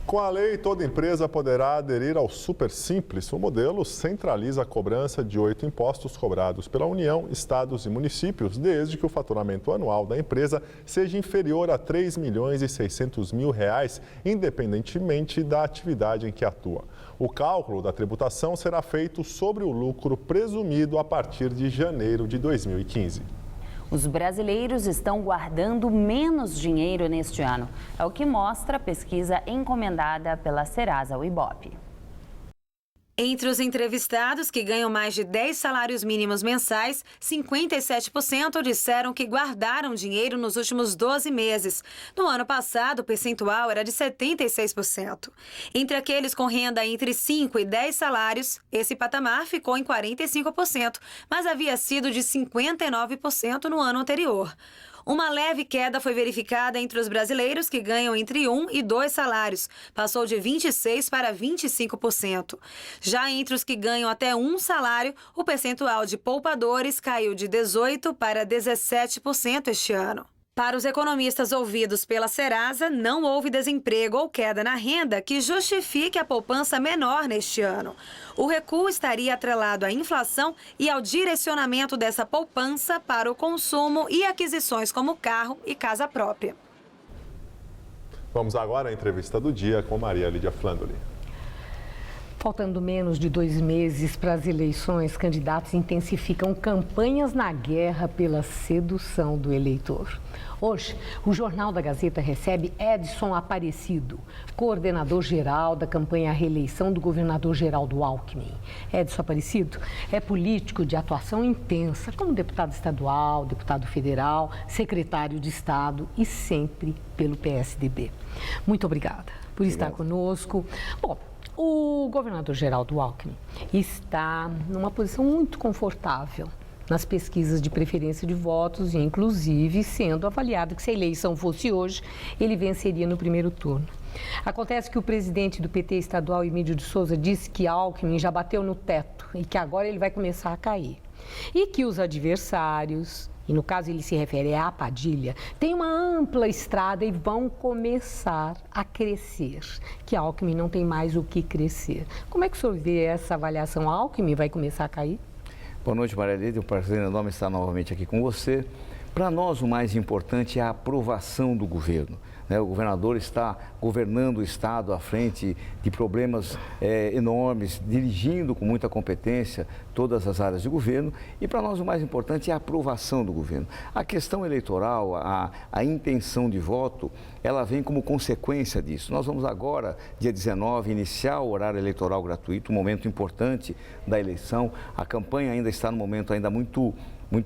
Com a lei, toda empresa poderá aderir ao Super Simples. O modelo centraliza a cobrança de 8 impostos cobrados pela União, estados e municípios, desde que o faturamento anual da empresa seja inferior a R$ 3.600.000, independentemente da atividade em que atua. O cálculo da tributação será feito sobre o lucro presumido a partir de janeiro de 2015. Os brasileiros estão guardando menos dinheiro neste ano. É o que mostra a pesquisa encomendada pela Serasa ao Ibope. Entre os entrevistados que ganham mais de 10 salários mínimos mensais, 57% disseram que guardaram dinheiro nos últimos 12 meses. No ano passado, o percentual era de 76%. Entre aqueles com renda entre 5 e 10 salários, esse patamar ficou em 45%, mas havia sido de 59% no ano anterior. Uma leve queda foi verificada entre os brasileiros que ganham entre 1 e 2 salários. Passou de 26% para 25%. Já entre os que ganham até 1 salário, o percentual de poupadores caiu de 18% para 17% este ano. Para os economistas ouvidos pela Serasa, não houve desemprego ou queda na renda que justifique a poupança menor neste ano. O recuo estaria atrelado à inflação e ao direcionamento dessa poupança para o consumo e aquisições como carro e casa própria. Vamos agora à entrevista do dia com Maria Lídia Flandoli. Faltando menos de 2 meses para as eleições, candidatos intensificam campanhas na guerra pela sedução do eleitor. Hoje, o Jornal da Gazeta recebe Edson Aparecido, coordenador-geral da campanha à reeleição do governador Geraldo Alckmin. Edson Aparecido é político de atuação intensa, como deputado estadual, deputado federal, secretário de Estado e sempre pelo PSDB. Muito obrigada por estar conosco. Bom, o governador Geraldo Alckmin está numa posição muito confortável nas pesquisas de preferência de votos e, inclusive, sendo avaliado que se a eleição fosse hoje, ele venceria no primeiro turno. Acontece que o presidente do PT estadual, Emílio de Souza, disse que Alckmin já bateu no teto e que agora ele vai começar a cair. E que os adversários, e no caso ele se refere à Padilha, têm uma ampla estrada e vão começar a crescer, que Alckmin não tem mais o que crescer. Como é que o senhor vê essa avaliação? Alckmin vai começar a cair? Boa noite, Maria Lídia. É um prazer enorme estar novamente aqui com você. Para nós, o mais importante é a aprovação do governo. O governador está governando o Estado à frente de problemas enormes, dirigindo com muita competência todas as áreas de governo. E para nós o mais importante é a aprovação do governo. A questão eleitoral, a intenção de voto, ela vem como consequência disso. Nós vamos agora, dia 19, iniciar o horário eleitoral gratuito, um momento importante da eleição. A campanha ainda está no momento ainda muito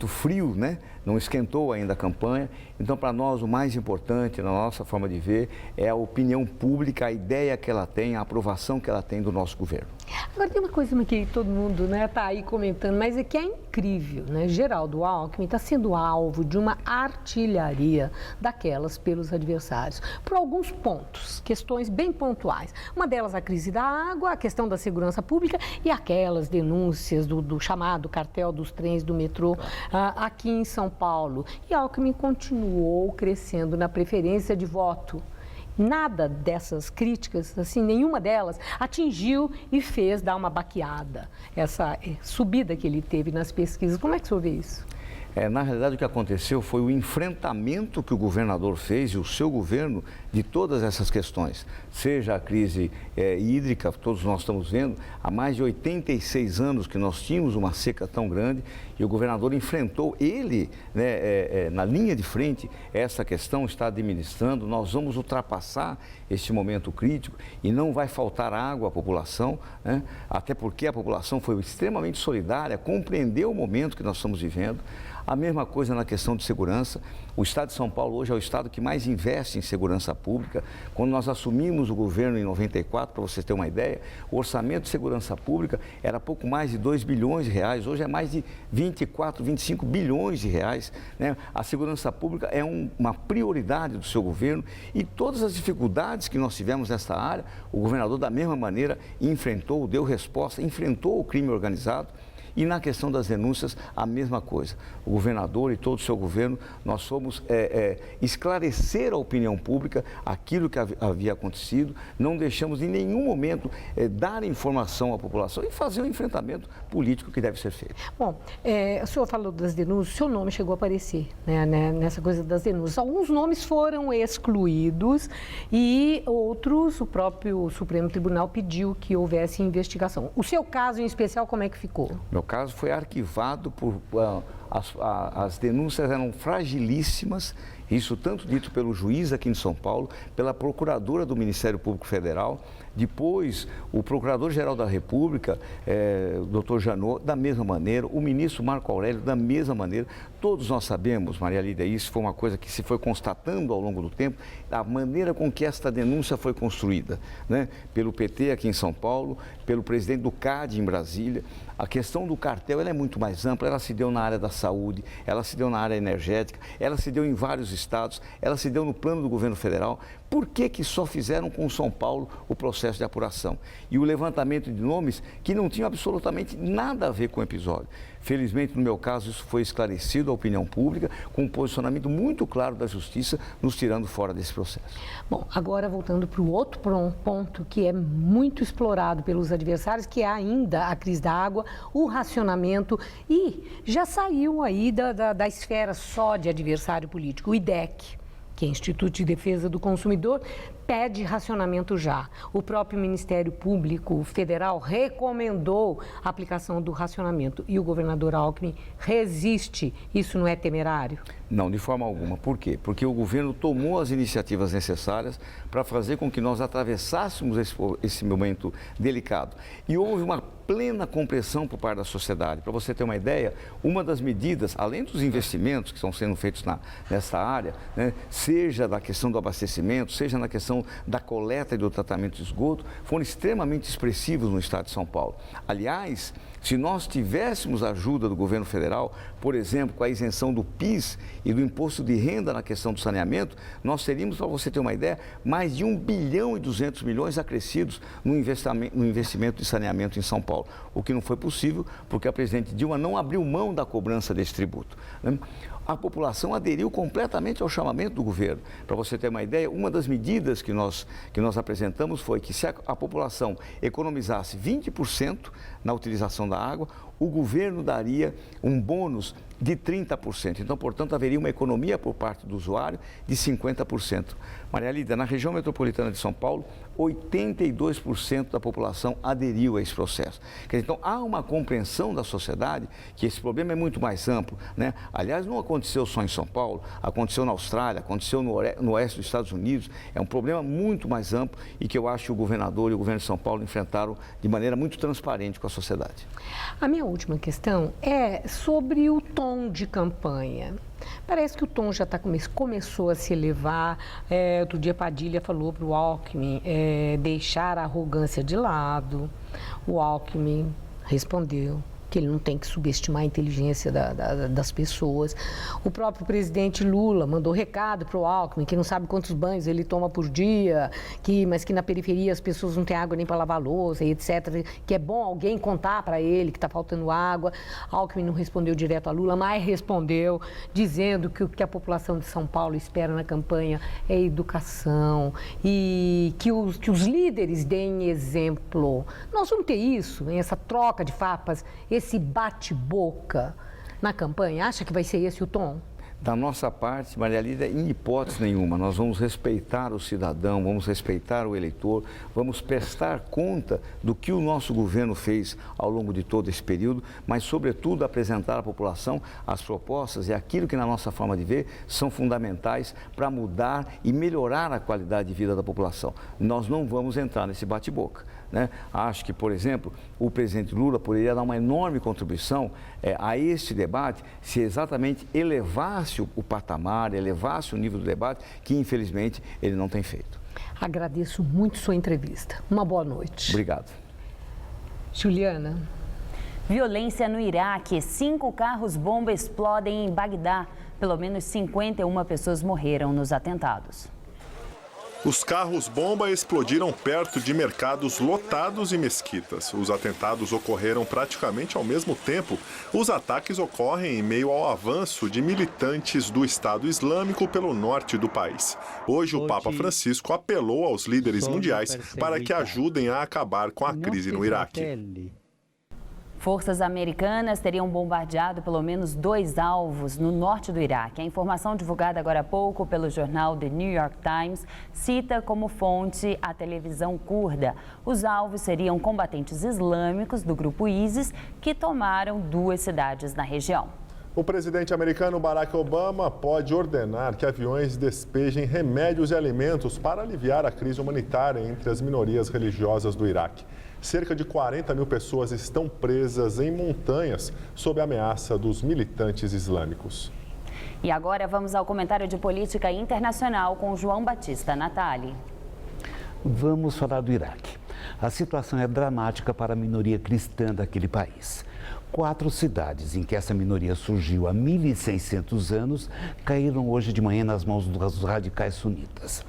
frio, né? Não esquentou ainda a campanha. Então, para nós, o mais importante, na nossa forma de ver, é a opinião pública, a ideia que ela tem, a aprovação que ela tem do nosso governo. Agora, tem uma coisa que todo mundo está aí comentando, mas é que é incrível, né? Geraldo Alckmin está sendo alvo de uma artilharia daquelas pelos adversários, por alguns pontos, questões bem pontuais. Uma delas, a crise da água, a questão da segurança pública e aquelas denúncias do chamado cartel dos trens do metrô aqui em São Paulo. E Alckmin continuou crescendo na preferência de voto. Nada dessas críticas, assim, nenhuma delas atingiu e fez dar uma baqueada, essa subida que ele teve nas pesquisas. Como é que o senhor vê isso? Na realidade, o que aconteceu foi o enfrentamento que o governador fez e o seu governo de todas essas questões. Seja a crise hídrica, todos nós estamos vendo, há mais de 86 anos que nós tínhamos uma seca tão grande e o governador enfrentou, ele, na linha de frente, essa questão, está administrando. Nós vamos ultrapassar este momento crítico e não vai faltar água à população, né? Até porque a população foi extremamente solidária, compreendeu o momento que nós estamos vivendo. A mesma coisa na questão de segurança. O Estado de São Paulo hoje é o estado que mais investe em segurança pública. Quando nós assumimos o governo em 94, para você ter uma ideia, o orçamento de segurança pública era pouco mais de 2 bilhões de reais. Hoje é mais de 24, 25 bilhões de reais, né? A segurança pública é uma prioridade do seu governo e todas as dificuldades que nós tivemos nessa área, o governador da mesma maneira enfrentou, deu resposta, enfrentou o crime organizado. E na questão das denúncias, a mesma coisa. O governador e todo o seu governo, nós fomos esclarecer a opinião pública aquilo que havia acontecido, não deixamos em nenhum momento dar informação à população e fazer o enfrentamento político que deve ser feito. Bom, o senhor falou das denúncias, o seu nome chegou a aparecer, né, nessa coisa das denúncias. Alguns nomes foram excluídos e outros, o próprio Supremo Tribunal pediu que houvesse investigação. O seu caso em especial, como é que ficou? Meu caso foi arquivado as denúncias eram fragilíssimas, isso tanto dito pelo juiz aqui em São Paulo, pela procuradora do Ministério Público Federal, depois o Procurador-Geral da República, o doutor Janot, da mesma maneira, o ministro Marco Aurélio, da mesma maneira. Todos nós sabemos, Maria Lídia, isso foi uma coisa que se foi constatando ao longo do tempo, a maneira com que esta denúncia foi construída, né? Pelo PT aqui em São Paulo, pelo presidente do CAD em Brasília. A questão do cartel ela é muito mais ampla, ela se deu na área da saúde, ela se deu na área energética, ela se deu em vários estados, ela se deu no plano do governo federal. Por que só fizeram com São Paulo o processo de apuração? E o levantamento de nomes que não tinham absolutamente nada a ver com o episódio. Felizmente, no meu caso, isso foi esclarecido à opinião pública, com um posicionamento muito claro da Justiça, nos tirando fora desse processo. Bom, agora voltando para o outro ponto que é muito explorado pelos adversários, que é ainda a crise da água, o racionamento, e já saiu aí da esfera só de adversário político, o IDEC, que é Instituto de Defesa do Consumidor, pede racionamento já. O próprio Ministério Público Federal recomendou a aplicação do racionamento e o governador Alckmin resiste. Isso não é temerário? Não, de forma alguma. Por quê? Porque o governo tomou as iniciativas necessárias para fazer com que nós atravessássemos esse momento delicado. E houve uma plena compreensão por parte da sociedade. Para você ter uma ideia, uma das medidas, além dos investimentos que estão sendo feitos nessa área, né, seja da questão do abastecimento, seja na questão da coleta e do tratamento de esgoto, foram extremamente expressivos no estado de São Paulo. Aliás, se nós tivéssemos a ajuda do governo federal, por exemplo, com a isenção do PIS e do imposto de renda na questão do saneamento, nós teríamos, para você ter uma ideia, mais de 1 bilhão e 200 milhões acrescidos no investimento de saneamento em São Paulo. O que não foi possível porque a presidente Dilma não abriu mão da cobrança desse tributo, né? A população aderiu completamente ao chamamento do governo. Para você ter uma ideia, uma das medidas que nós apresentamos foi que se a população economizasse 20% na utilização da água, o governo daria um bônus de 30%. Então, portanto, haveria uma economia por parte do usuário de 50%. Maria Lídia, na região metropolitana de São Paulo, 82% da população aderiu a esse processo. Então, há uma compreensão da sociedade que esse problema é muito mais amplo, né? Aliás, não aconteceu só em São Paulo, aconteceu na Austrália, aconteceu no oeste dos Estados Unidos. É um problema muito mais amplo e que eu acho que o governador e o governo de São Paulo enfrentaram de maneira muito transparente com a sociedade. A minha última questão é sobre o tom de campanha. Parece que o tom já começou a se elevar. Outro dia Padilha falou para o Alckmin deixar a arrogância de lado. O Alckmin respondeu que ele não tem que subestimar a inteligência das pessoas. O próprio presidente Lula mandou recado para o Alckmin, que não sabe quantos banhos ele toma por dia, mas que na periferia as pessoas não têm água nem para lavar louça, e etc. Que é bom alguém contar para ele que está faltando água. Alckmin não respondeu direto a Lula, mas respondeu dizendo que o que a população de São Paulo espera na campanha é educação e que os líderes deem exemplo. Nós vamos ter isso, essa troca de farpas, esse bate-boca na campanha? Acha que vai ser esse o tom? Da nossa parte, Maria Lídia, em hipótese nenhuma, nós vamos respeitar o cidadão, vamos respeitar o eleitor, vamos prestar conta do que o nosso governo fez ao longo de todo esse período, mas, sobretudo, apresentar à população as propostas e aquilo que, na nossa forma de ver, são fundamentais para mudar e melhorar a qualidade de vida da população. Nós não vamos entrar nesse bate-boca, né? Acho que, por exemplo, o presidente Lula poderia dar uma enorme contribuição a este debate se exatamente elevasse o patamar, elevasse o nível do debate, que infelizmente ele não tem feito. Agradeço muito sua entrevista. Uma boa noite. Obrigado. Juliana. Violência no Iraque. 5 carros-bomba explodem em Bagdá. Pelo menos 51 pessoas morreram nos atentados. Os carros-bomba explodiram perto de mercados lotados e mesquitas. Os atentados ocorreram praticamente ao mesmo tempo. Os ataques ocorrem em meio ao avanço de militantes do Estado Islâmico pelo norte do país. Hoje, o Papa Francisco apelou aos líderes mundiais para que ajudem a acabar com a crise no Iraque. Forças americanas teriam bombardeado pelo menos 2 alvos no norte do Iraque. A informação divulgada agora há pouco pelo jornal The New York Times cita como fonte a televisão curda. Os alvos seriam combatentes islâmicos do grupo ISIS que tomaram 2 cidades na região. O presidente americano Barack Obama pode ordenar que aviões despejem remédios e alimentos para aliviar a crise humanitária entre as minorias religiosas do Iraque. Cerca de 40 mil pessoas estão presas em montanhas sob a ameaça dos militantes islâmicos. E agora vamos ao comentário de política internacional com João Batista Natali. Vamos falar do Iraque. A situação é dramática para a minoria cristã daquele país. 4 cidades em que essa minoria surgiu há 1.600 anos caíram hoje de manhã nas mãos dos radicais sunitas.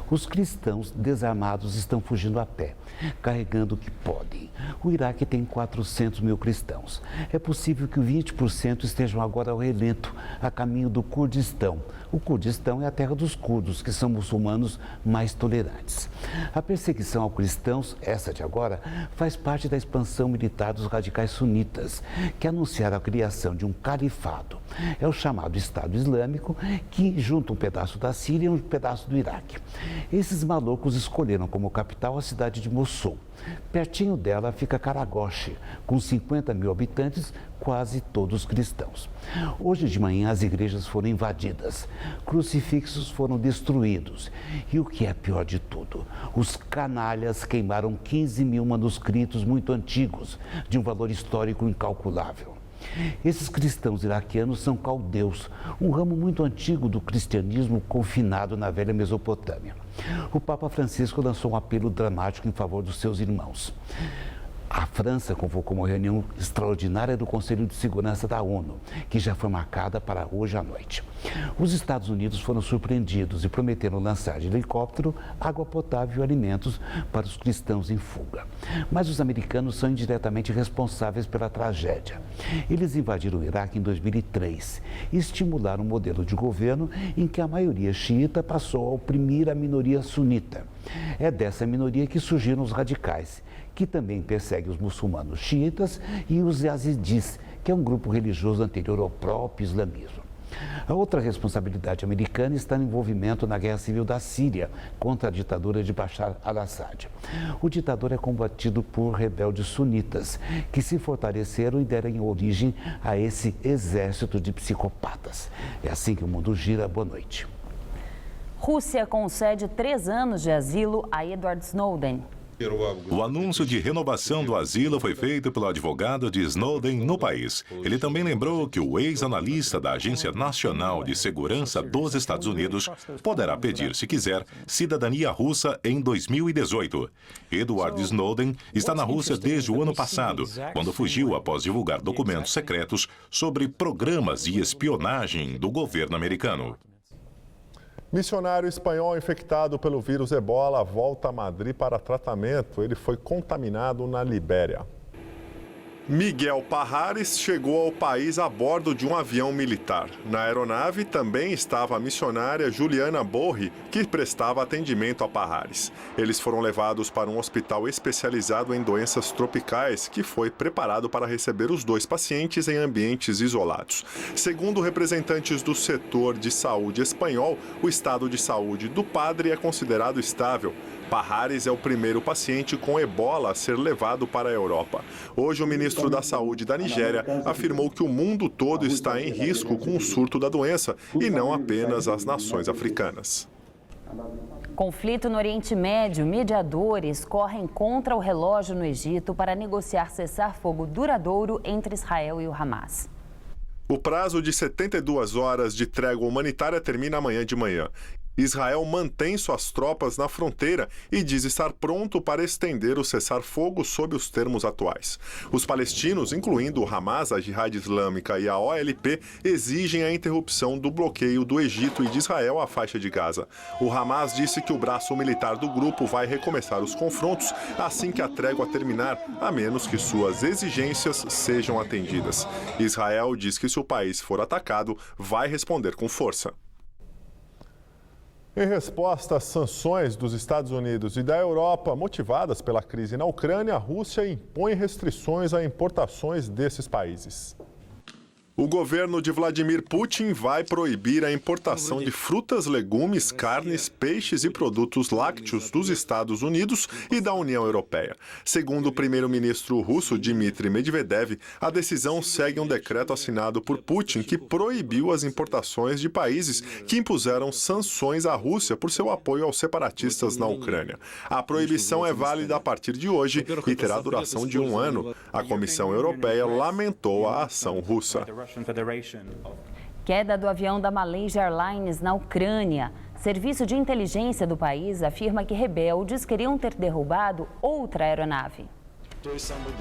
Os cristãos desarmados estão fugindo a pé, carregando o que podem. O Iraque tem 400 mil cristãos. É possível que 20% estejam agora ao relento, a caminho do Kurdistão. O Kurdistão é a terra dos curdos, que são muçulmanos mais tolerantes. A perseguição aos cristãos, essa de agora, faz parte da expansão militar dos radicais sunitas. sunitas, que anunciaram a criação de um califado. É o chamado Estado Islâmico, que junta um pedaço da Síria e um pedaço do Iraque. Esses malucos escolheram como capital a cidade de Mossul. Pertinho dela fica Karagoche, com 50 mil habitantes, quase todos cristãos. Hoje de manhã as igrejas foram invadidas, crucifixos foram destruídos e o que é pior de tudo, os canalhas queimaram 15 mil manuscritos muito antigos, de um valor histórico incalculável. Esses cristãos iraquianos são caldeus, um ramo muito antigo do cristianismo confinado na velha Mesopotâmia. O Papa Francisco lançou um apelo dramático em favor dos seus irmãos. A França convocou uma reunião extraordinária do Conselho de Segurança da ONU, que já foi marcada para hoje à noite. Os Estados Unidos foram surpreendidos e prometeram lançar de helicóptero água potável e alimentos para os cristãos em fuga. Mas os americanos são indiretamente responsáveis pela tragédia. Eles invadiram o Iraque em 2003 e estimularam um modelo de governo em que a maioria xiita passou a oprimir a minoria sunita. É dessa minoria que surgiram os radicais, que também persegue os muçulmanos xiitas e os yazidis, que é um grupo religioso anterior ao próprio islamismo. A outra responsabilidade americana está no envolvimento na guerra civil da Síria contra a ditadura de Bashar al-Assad. O ditador é combatido por rebeldes sunitas, que se fortaleceram e deram origem a esse exército de psicopatas. É assim que o mundo gira. Boa noite. Rússia concede 3 anos de asilo a Edward Snowden. O anúncio de renovação do asilo foi feito pelo advogado de Snowden no país. Ele também lembrou que o ex-analista da Agência Nacional de Segurança dos Estados Unidos poderá pedir, se quiser, cidadania russa em 2018. Edward Snowden está na Rússia desde o ano passado, quando fugiu após divulgar documentos secretos sobre programas de espionagem do governo americano. Missionário espanhol infectado pelo vírus Ebola volta a Madrid para tratamento. Ele foi contaminado na Libéria. Miguel Parrares chegou ao país a bordo de um avião militar. Na aeronave também estava a missionária Juliana Borri, que prestava atendimento a Parrares. Eles foram levados para um hospital especializado em doenças tropicais, que foi preparado para receber os 2 pacientes em ambientes isolados. Segundo representantes do setor de saúde espanhol, o estado de saúde do padre é considerado estável. Parrares é o primeiro paciente com ebola a ser levado para a Europa. Hoje, o ministro da Saúde da Nigéria afirmou que o mundo todo está em risco com o surto da doença e não apenas as nações africanas. Conflito no Oriente Médio. Mediadores correm contra o relógio no Egito para negociar cessar-fogo duradouro entre Israel e o Hamas. O prazo de 72 horas de trégua humanitária termina amanhã de manhã. Israel mantém suas tropas na fronteira e diz estar pronto para estender o cessar-fogo sob os termos atuais. Os palestinos, incluindo o Hamas, a Jihad Islâmica e a OLP, exigem a interrupção do bloqueio do Egito e de Israel à faixa de Gaza. O Hamas disse que o braço militar do grupo vai recomeçar os confrontos assim que a trégua terminar, a menos que suas exigências sejam atendidas. Israel diz que se o país for atacado, vai responder com força. Em resposta às sanções dos Estados Unidos e da Europa motivadas pela crise na Ucrânia, a Rússia impõe restrições a importações desses países. O governo de Vladimir Putin vai proibir a importação de frutas, legumes, carnes, peixes e produtos lácteos dos Estados Unidos e da União Europeia. Segundo o primeiro-ministro russo Dmitry Medvedev, a decisão segue um decreto assinado por Putin que proibiu as importações de países que impuseram sanções à Rússia por seu apoio aos separatistas na Ucrânia. A proibição é válida a partir de hoje e terá duração de 1 ano. A Comissão Europeia lamentou a ação russa. Queda do avião da Malaysia Airlines na Ucrânia. Serviço de inteligência do país afirma que rebeldes queriam ter derrubado outra aeronave.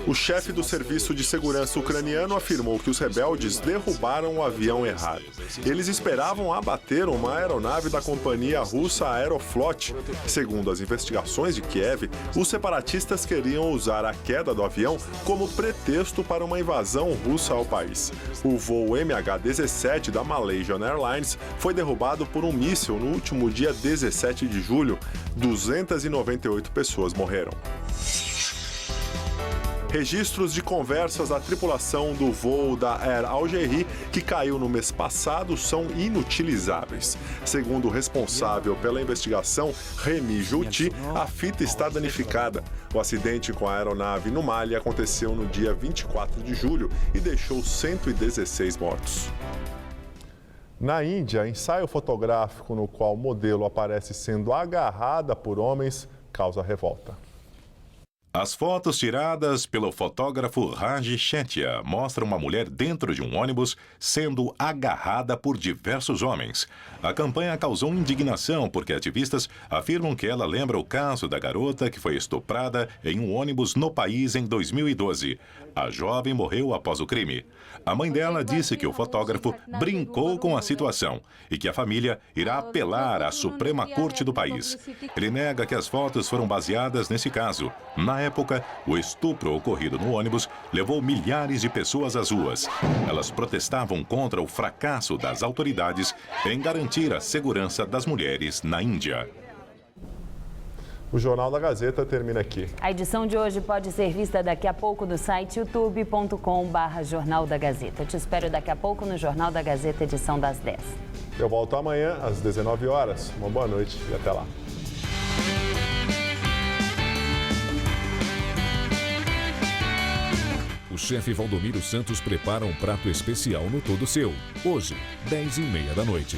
O chefe do Serviço de Segurança ucraniano afirmou que os rebeldes derrubaram o avião errado. Eles esperavam abater uma aeronave da companhia russa Aeroflot. Segundo as investigações de Kiev, os separatistas queriam usar a queda do avião como pretexto para uma invasão russa ao país. O voo MH17 da Malaysian Airlines foi derrubado por um míssil no último dia 17 de julho. 298 pessoas morreram. Registros de conversas da tripulação do voo da Air Algérie, que caiu no mês passado, são inutilizáveis. Segundo o responsável pela investigação, Remy Jouti, a fita está danificada. O acidente com a aeronave no Mali aconteceu no dia 24 de julho e deixou 116 mortos. Na Índia, ensaio fotográfico no qual o modelo aparece sendo agarrada por homens causa revolta. As fotos tiradas pelo fotógrafo Raj Shetty mostram uma mulher dentro de um ônibus sendo agarrada por diversos homens. A campanha causou indignação porque ativistas afirmam que ela lembra o caso da garota que foi estuprada em um ônibus no país em 2012. A jovem morreu após o crime. A mãe dela disse que o fotógrafo brincou com a situação e que a família irá apelar à Suprema Corte do país. Ele nega que as fotos foram baseadas nesse caso. Na época, o estupro ocorrido no ônibus levou milhares de pessoas às ruas. Elas protestavam contra o fracasso das autoridades em garantir a segurança das mulheres na Índia. O Jornal da Gazeta termina aqui. A edição de hoje pode ser vista daqui a pouco no site youtube.com/Jornal da Gazeta. Eu te espero daqui a pouco no Jornal da Gazeta, edição das 10. Eu volto amanhã às 19 horas. Uma boa noite e até lá. O chefe Valdomiro Santos prepara um prato especial no Todo Seu. Hoje, 10h30 da noite.